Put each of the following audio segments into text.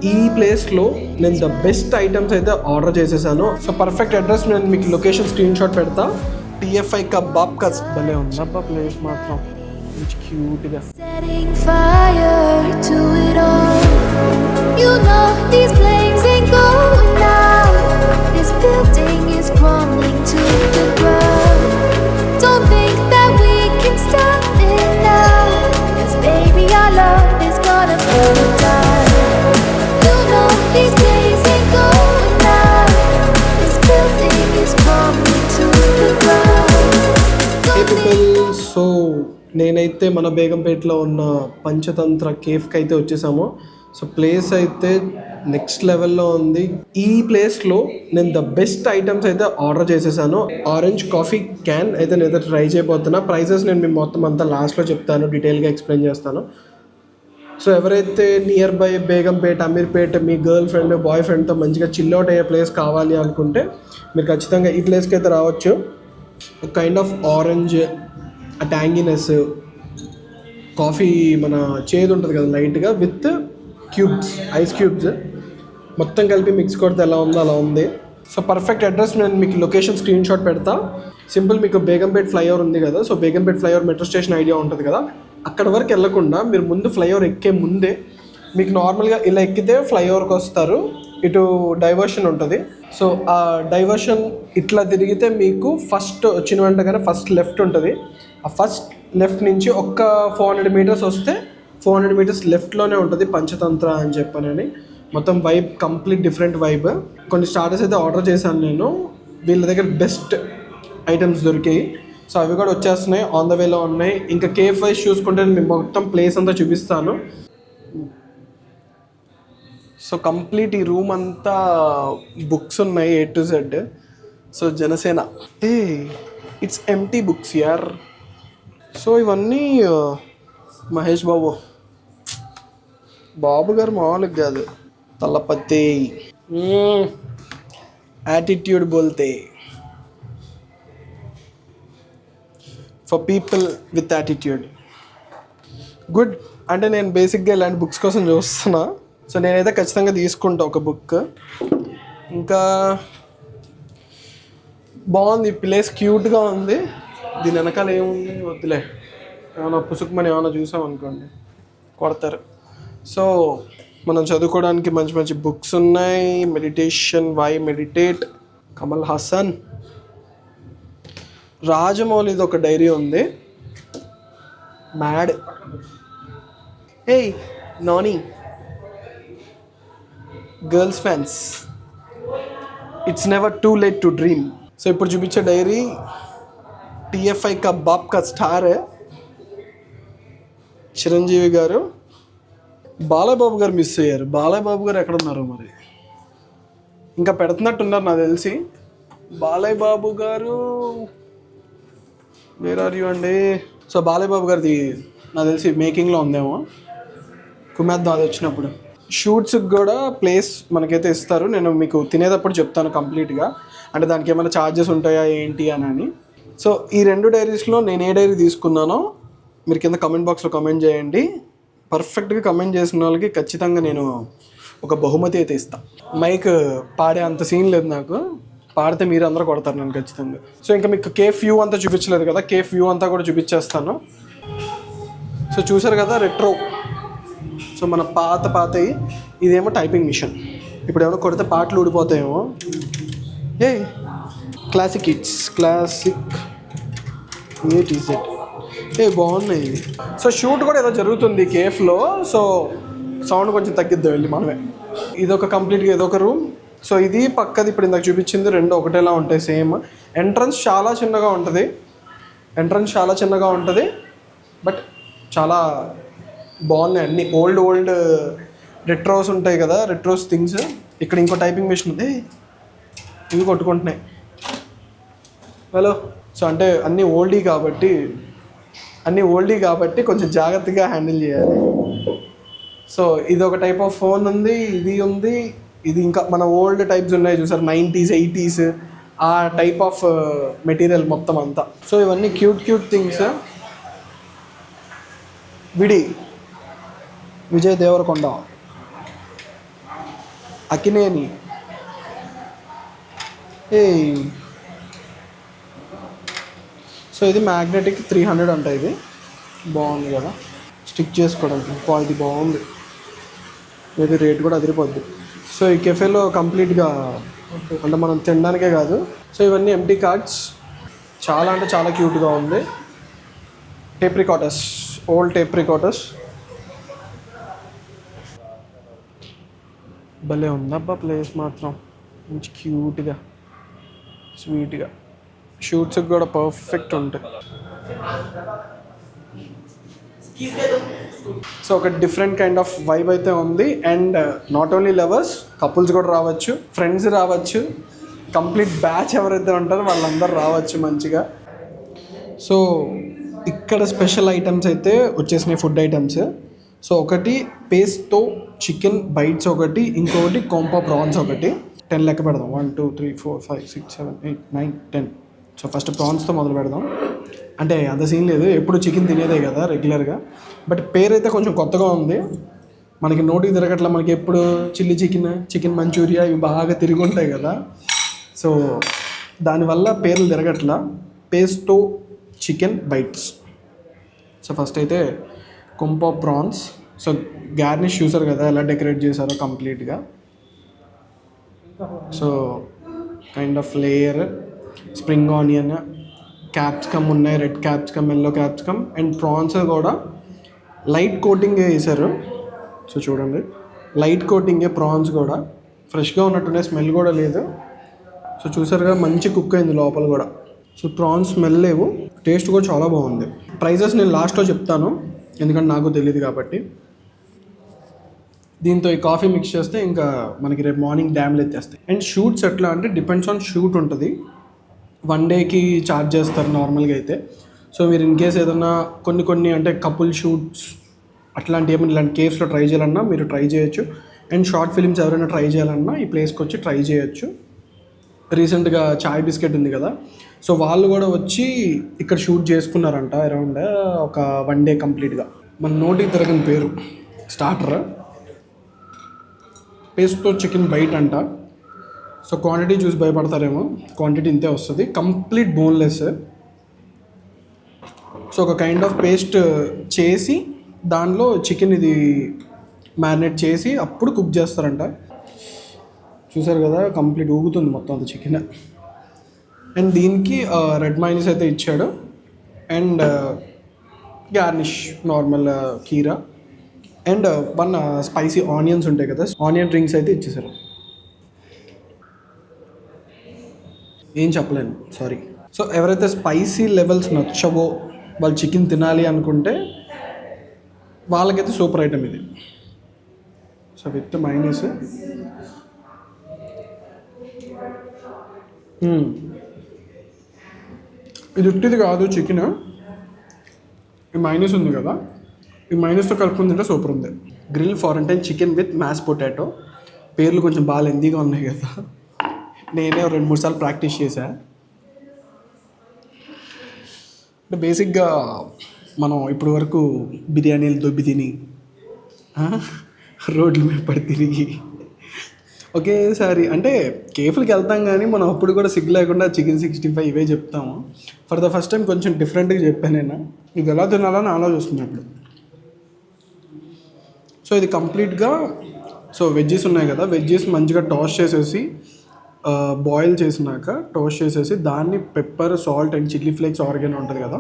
ఈ ప్లేస్లో నేను ద బెస్ట్ ఐటమ్స్ అయితే ఆర్డర్ చేసేసాను. సో పర్ఫెక్ట్ అడ్రస్ నేను మీకు లొకేషన్ స్క్రీన్ షాట్ పెడతా. TFI కబాబ్ కస్ భలే ఉందబ్బా ప్లేస్ మాత్రం, క్యూట్గా. సో నేనైతే మన బేగంపేటలో ఉన్న పంచతంత్ర కేఫ్కి అయితే వచ్చేసాము. సో ప్లేస్ అయితే నెక్స్ట్ లెవెల్లో ఉంది. ఈ ప్లేస్లో నేను ద బెస్ట్ ఐటమ్స్ అయితే ఆర్డర్ చేసేసాను. ఆరెంజ్ కాఫీ క్యాన్ అయితే నేను ట్రై చేయబోతున్నా. ప్రైజెస్ నేను మీ మొత్తం అంతా లాస్ట్లో చెప్తాను, డీటెయిల్గా ఎక్స్ప్లెయిన్ చేస్తాను. సో ఎవరైతే నియర్ బై బేగంపేట, అమీర్పేట మీ గర్ల్ ఫ్రెండ్ బాయ్ ఫ్రెండ్తో మంచిగా చిల్ అవుట్ అయ్యే ప్లేస్ కావాలి అనుకుంటే మీరు ఖచ్చితంగా ఈ ప్లేస్కి అయితే రావచ్చు. ఒక కైండ్ ఆఫ్ ఆరెంజ్ ఆ ట్యాంగినెస్, కాఫీ మన చేదు ఉంటుంది కదా లైట్గా, విత్ క్యూబ్స్, ఐస్ క్యూబ్స్ మొత్తం కలిపి మిక్స్ కొడితే ఎలా ఉందో అలా ఉంది. సో పర్ఫెక్ట్ అడ్రస్ నేను మీకు లొకేషన్ స్క్రీన్ షాట్ పెడతా. సింపుల్, మీకు బేగంపేట ఫ్లైఓవర్ ఉంది కదా, so Begumpet flyover metro station idea ఉంటుంది కదా, అక్కడ వరకు వెళ్ళకుండా మీరు ముందు ఫ్లైఓవర్ ఎక్కే ముందే మీకు నార్మల్గా ఇలా ఎక్కితే ఫ్లైఓవర్కి వస్తారు. ఇటు డైవర్షన్ ఉంటుంది. సో ఆ డైవర్షన్ ఇట్లా తిరిగితే మీకు ఫస్ట్ వచ్చిన వెంటనే ఫస్ట్ లెఫ్ట్ ఉంటుంది. ఆ ఫస్ట్ లెఫ్ట్ నుంచి ఒక్క 400 మీటర్స్ వస్తే 400 మీటర్స్ లెఫ్ట్లోనే ఉంటుంది పంచతంత్ర అని చెప్పానని. మొత్తం వైబ్ కంప్లీట్ డిఫరెంట్ వైబ్. కొన్ని స్టార్టర్స్ అయితే ఆర్డర్ చేశాను నేను, వీళ్ళ దగ్గర బెస్ట్ ఐటమ్స్ దొరికాయి. సో అవి కూడా వచ్చేస్తున్నాయి, ఆన్ ద వేలో ఉన్నాయి. ఇంకా కేఫ్ వైజ్ చూసుకుంటే నేను మొత్తం ప్లేస్ అంతా చూపిస్తాను. సో కంప్లీట్ ఈ రూమ్ అంతా బుక్స్ ఉన్నాయి A to Z. So Janasena it's empty books యార్. సో ఇవన్నీ మహేష్ బాబు గారు మామూలుగా కాదు, తలపతి యాటిట్యూడ్ బోల్తే for people with attitude. Good. అంటే నేను బేసిక్గా ఇలాంటి బుక్స్ కోసం చూస్తున్నా. సో నేనైతే ఖచ్చితంగా తీసుకుంటా ఒక బుక్. ఇంకా బాగుంది ప్లేస్, క్యూట్గా ఉంది. దీని వెనకాల ఏముంది వద్దులే, ఏమైనా పుసుకుమని ఏమైనా చూసాం అనుకోండి కొడతారు. సో మనం చదువుకోవడానికి మంచి మంచి బుక్స్ ఉన్నాయి. Meditation, why meditate, Kamal Haasan. రాజమౌళిది ఒక డైరీ ఉంది, మ్యాడ్. ఏయ్ Nani, girls fans, it's never too late to dream. So ఇప్పుడు చూపించే డైరీ TFI కబాబ్ కా స్టార్ చిరంజీవి గారు. బాలయ్య బాబు గారు మిస్ అయ్యారు. బాలయ్య బాబు గారు ఎక్కడున్నారు మరి, ఇంకా పెడుతున్నట్టున్నారు నాకు తెలిసి. బాలయ్య బాబు గారు వేర్ ఆర్ యూ అండి. సో బాలయ్య బాబు గారిది నాకు తెలిసి మేకింగ్లో ఉందేమో, కుమేద్దాం అది వచ్చినప్పుడు. షూట్స్కి కూడా ప్లేస్ మనకైతే ఇస్తారు. నేను మీకు తినేటప్పుడు చెప్తాను కంప్లీట్గా, అంటే దానికి ఏమైనా ఛార్జెస్ ఉంటాయా ఏంటి అని. సో ఈ 2 డైరీస్లో నేను ఏ డైరీ తీసుకున్నానో మీరు కింద కమెంట్ బాక్స్లో కమెంట్ చేయండి. పర్ఫెక్ట్గా కమెంట్ చేసిన వాళ్ళకి ఖచ్చితంగా నేను ఒక బహుమతి అయితే ఇస్తాను. మైక్ పాడే అంత సీన్ లేదు నాకు, పాడితే మీరు అందరూ కొడతారు నన్ను ఖచ్చితంగా. సో ఇంకా మీకు కేఫ్ వ్యూ అంతా చూపించలేదు కదా, కేఫ్ వ్యూ అంతా కూడా చూపించేస్తాను. సో చూసారు కదా రెట్రో. సో మన పాతవి. ఇదేమో టైపింగ్ మిషన్, ఇప్పుడు ఏమైనా కొడితే పాటలు ఊడిపోతాయేమో. Classic hits, classic A-Z. బాగున్నాయి ఇవి. సో షూట్ కూడా ఏదో జరుగుతుంది కేఫ్లో. సో సౌండ్ కొంచెం తగ్గిద్దాం వెళ్ళి మనమే. ఇదొక కంప్లీట్గా ఇదొక రూమ్. సో ఇది పక్కది ఇప్పుడు ఇందాక చూపించింది, 2 ఒకటేలా ఉంటాయి సేమ్. ఎంట్రన్స్ చాలా చిన్నగా ఉంటుంది, బట్ చాలా బాగున్నాయి అన్నీ. ఓల్డ్ రెట్రోస్ ఉంటాయి కదా, రెట్రోస్ థింగ్స్. ఇక్కడ ఇంకో టైపింగ్ మిషన్ ఉంది, ఇవి కొట్టుకుంటున్నాయి. హలో. సో అంటే అన్నీ ఓల్డీ కాబట్టి కొంచెం జాగ్రత్తగా హ్యాండిల్ చేయాలి. సో ఇది ఒక టైప్ ఆఫ్ ఫోన్ ఉంది, ఇది ఉంది. ఇది ఇంకా మన ఓల్డ్ టైప్స్ ఉన్నాయి చూసారు, 90s 80s ఆ టైప్ ఆఫ్ మెటీరియల్ మొత్తం అంతా. సో ఇవన్నీ క్యూట్ థింగ్స్. విజయ్ దేవరకొండ అకినేని. ఏ సో ఇది మ్యాగ్నెటిక్ 300 అంట. ఇది బాగుంది కదా, స్టిక్ చేసుకోవడానికి క్వాలిటీ బాగుంది. ఇది రేట్ కూడా అదిరిపోద్ది. సో ఈ కెఫేలో కంప్లీట్గా అంటే మనం తినడానికే కాదు. సో ఇవన్నీ ఎంటీ కార్డ్స్. చాలా అంటే చాలా క్యూట్గా ఉంది. Tape recorders, old tape recorders. భలే ఉందబ్బా ప్లేస్ మాత్రం, మంచి క్యూట్గా స్వీట్గా. షూట్స్కి కూడా పర్ఫెక్ట్ ఉంటాయి. సో ఒక డిఫరెంట్ కైండ్ ఆఫ్ వైబ్ అయితే ఉంది. And not only lovers, couples కూడా రావచ్చు, ఫ్రెండ్స్ రావచ్చు, కంప్లీట్ బ్యాచ్ ఎవరైతే ఉంటారో వాళ్ళందరూ రావచ్చు మంచిగా. సో ఇక్కడ స్పెషల్ ఐటమ్స్ అయితే వచ్చేసినాయి, ఫుడ్ ఐటమ్స్. సో ఒకటి పేస్తో చికెన్ బైట్స్ ఒకటి, ఇంకొకటి కోంపా ప్రాన్స్ ఒకటి. 10 లెక్క పెడదాం. 1 2 3 4 5 6 7 8 9 10. సో ఫస్ట్ ప్రాన్స్తో మొదలు పెడదాం. అంటే అంత సీన్ లేదు, ఎప్పుడు చికెన్ తినేదే కదా రెగ్యులర్గా. బట్ పేరు అయితే కొంచెం కొత్తగా ఉంది మనకి, నోటికి తిరగట్లా. మనకి ఎప్పుడు చిల్లీ చికెన్, చికెన్ మంచూరియా ఇవి బాగా తిరిగి ఉంటాయి కదా. సో దానివల్ల పేర్లు తిరగట్లా. పేస్తో చికెన్ బైట్స్. సో ఫస్ట్ అయితే కుంపా ప్రాన్స్. సో గార్నిష్ చూసారు కదా ఎలా డెకరేట్ చేశారో కంప్లీట్గా. So kind of layer, spring onion, capsicum ఉన్నాయి, red capsicum, yellow capsicum. And prawns కూడా లైట్ కోటింగ్ వేసారు. సో చూడండి, లైట్ కోటింగే ప్రాన్స్ కూడా. ఫ్రెష్గా ఉన్నట్టునే, స్మెల్ కూడా లేదు. సో చూసారు కదా, మంచి కుక్ అయింది లోపల కూడా. సో ప్రాన్స్ స్మెల్ లేవు, టేస్ట్ కూడా చాలా బాగుంది. ప్రైజెస్ నేను లాస్ట్లో చెప్తాను, ఎందుకంటే నాకు తెలియదు కాబట్టి. దీంతో ఈ కాఫీ మిక్స్ చేస్తే ఇంకా మనకి రేపు మార్నింగ్ డ్యామ్లు ఎత్తేస్తాయి. అండ్ షూట్స్ ఎట్లా అంటే డిపెండ్స్ ఆన్ షూట్ ఉంటుంది. 1 డేకి ఛార్జ్ చేస్తారు నార్మల్గా అయితే. సో మీరు ఇన్ కేస్ ఏదన్నా కొన్ని అంటే కపుల్ షూట్స్ అట్లాంటి ఏమైనా ఇలాంటి కేవ్స్లో ట్రై చేయాలన్నా మీరు ట్రై చేయొచ్చు. అండ్ షార్ట్ ఫిలిమ్స్ ఎవరైనా ట్రై చేయాలన్నా ఈ ప్లేస్కి వచ్చి ట్రై చేయొచ్చు. రీసెంట్గా చాయ్ బిస్కెట్ ఉంది కదా, సో వాళ్ళు కూడా వచ్చి ఇక్కడ షూట్ చేసుకున్నారంట అరౌండ్ ఒక 1 డే కంప్లీట్గా. మన నోటికి తిరగని పేరు స్టార్టర్ పేస్తో చికెన్ బైట్ అంట. సో క్వాంటిటీ చూసి భయపడతారేమో, క్వాంటిటీ ఇంతే వస్తుంది, కంప్లీట్ బోన్లెస్. సో ఒక కైండ్ ఆఫ్ పేస్ట్ చేసి దానిలో చికెన్ ఇది మ్యారినేట్ చేసి అప్పుడు కుక్ చేస్తారంట. చూసారు కదా, కంప్లీట్ ఊగుతుంది మొత్తం అంత చికెన్. అండ్ దీనికి రెడ్ మైనస్ అయితే ఇచ్చాడు. అండ్ గార్నిష్ నార్మల్ కీరా. అండ్ 1 స్పైసీ ఆనియన్స్ ఉంటాయి కదా, ఆనియన్ రింగ్స్ అయితే ఇచ్చేసారు. ఏం చెప్పలేను, సారీ. సో ఎవరైతే స్పైసీ లెవెల్స్ నచ్చవో, వాళ్ళు చికెన్ తినాలి అనుకుంటే వాళ్ళకైతే సూపర్ ఐటమ్ ఇది. So with minus. ఇది ఉట్టిది కాదు చికెన్, ఈ మైనస్ ఉంది కదా, ఈ మైనస్తో కలుపుకుని తింటే సూపర్ ఉంది. Grill florentine chicken with mash potato. పేర్లు కొంచెం బాగా లెందీగా ఉన్నాయి కదా, నేనే 2-3 సార్లు ప్రాక్టీస్ చేశా. అంటే బేసిక్గా మనం ఇప్పటి వరకు బిర్యానీలు దొబ్బి తిని రోడ్ల మీద పడి తిరిగి ఒకేసారి అంటే కేఫ్కి వెళ్తాం, కానీ మనం అప్పుడు కూడా సిగ్గు లేకుండా చికెన్ 65 ఇవే చెప్తాము. ఫర్ ద ఫస్ట్ టైం కొంచెం డిఫరెంట్గా చెప్పాను నేను, ఇది ఎలా తినాలని ఆలోచిస్తున్నప్పుడు. సో ఇది కంప్లీట్గా, సో వెజ్జెస్ ఉన్నాయి కదా, వెజ్జెస్ మంచిగా టాస్ చేసేసి బాయిల్ చేసినాక టాస్ చేసేసి దాన్ని pepper, salt and chilli flakes, oregano ఉంటుంది కదా,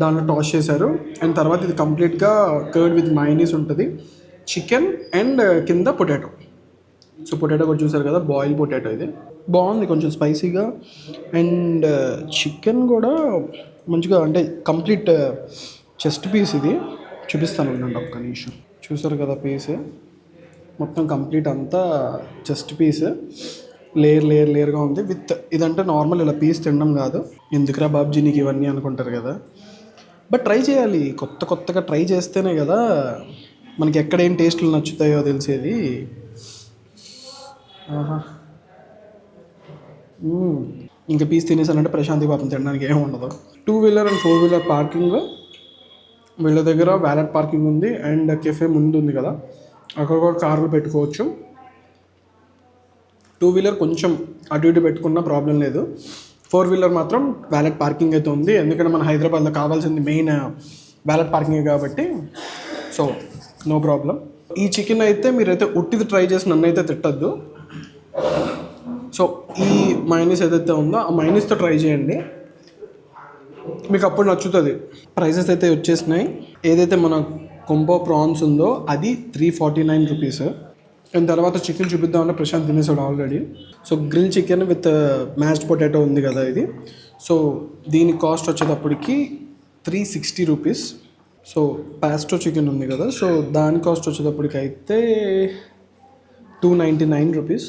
దాంట్లో టాస్ చేశారు. అండ్ తర్వాత ఇది కంప్లీట్గా కర్డ్ విత్ మైనీస్ ఉంటుంది, చికెన్ అండ్ కింద పొటాటో. సో పొటాటో కూడా చూసారు కదా, బాయిల్ పొటాటో. ఇది బాగుంది, కొంచెం స్పైసీగా. అండ్ చికెన్ కూడా మంచిగా, అంటే కంప్లీట్ చెస్ట్ పీస్. ఇది చూపిస్తాను ఉండండి ఒక్క నిమిషం. చూసారు కదా పీస్ మొత్తం కంప్లీట్ అంతా చెస్ట్ పీస్, లేయర్గా ఉంది. విత్ ఇదంటే నార్మల్ ఇలా పీస్ తినడం కాదు, ఎందుకురా బాబ్జీ నీకు ఇవన్నీ అనుకుంటారు కదా. బట్ ట్రై చేయాలి, కొత్తగా ట్రై చేస్తేనే కదా మనకి ఎక్కడ ఏం టేస్ట్లు నచ్చుతాయో తెలిసేది. ఇంకా పీస్ తినేసానంటే ప్రశాంతి పాపం తినడానికి ఏమి ఉండదు. 2 వీలర్ అండ్ 4 వీలర్ పార్కింగ్ వీళ్ళ దగ్గర వ్యాలెట్ పార్కింగ్ ఉంది. అండ్ కెఫే ముందు ఉంది కదా, అక్కడ కూడా కార్లు పెట్టుకోవచ్చు. 2 వీలర్ కొంచెం అటు ఇటు పెట్టుకున్న ప్రాబ్లం లేదు. 4 వీలర్ మాత్రం వ్యాలెట్ పార్కింగ్ అయితే ఉంది, ఎందుకంటే మన హైదరాబాద్లో కావాల్సింది మెయిన్ వ్యాలెట్ పార్కింగ్ కాబట్టి. So no problem. ఈ చికెన్ అయితే మీరైతే ఉట్టిది ట్రై చేసి నన్ను అయితే తిట్టద్దు. సో ఈ మైనస్ ఏదైతే ఉందో ఆ మైనస్తో ట్రై చేయండి, మీకు అప్పుడు నచ్చుతుంది. ప్రైసెస్ అయితే వచ్చేసినాయి. ఏదైతే మన కొంబో ప్రాన్స్ ఉందో అది 349 రూపీస్. దాని తర్వాత చికెన్ చూపిద్దామని ప్రశాంత్ తినేసాడు already. So grill chicken with mashed potato ఉంది కదా ఇది. సో దీని కాస్ట్ వచ్చేటప్పటికి 360 రూపీస్. సో పాస్టో చికెన్ ఉంది కదా, సో దాని కాస్ట్ వచ్చేటప్పటికి అయితే 299 rupees.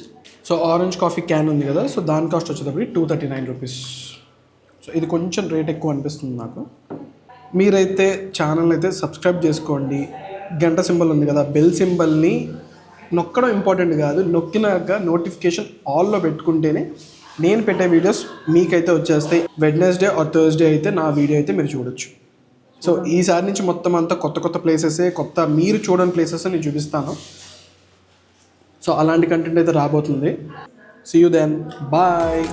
So orange coffee can ఉంది కదా, సో దాని కాస్ట్ వచ్చేటప్పటికి 239 రూపీస్. సో ఇది కొంచెం రేట్ ఎక్కువ అనిపిస్తుంది నాకు. మీరైతే ఛానల్ అయితే సబ్స్క్రైబ్ చేసుకోండి. గంట సింబల్ ఉంది కదా, బెల్ సింబల్ని నొక్కడం ఇంపార్టెంట్ కాదు, నొక్కినాక నోటిఫికేషన్ ఆల్లో పెట్టుకుంటేనే నేను పెట్టే వీడియోస్ మీకైతే వచ్చేస్తాయి. వెడ్నెస్డే ఆర్ థర్స్డే అయితే నా వీడియో అయితే మీరు చూడొచ్చు. సో ఈసారి నుంచి మొత్తం అంతా కొత్త ప్లేసెసే, మీరు చూడని ప్లేసెస్ నేను చూపిస్తాను. సో అలాంటి కంటెంట్ అయితే రాబోతుంది. See you then, bye.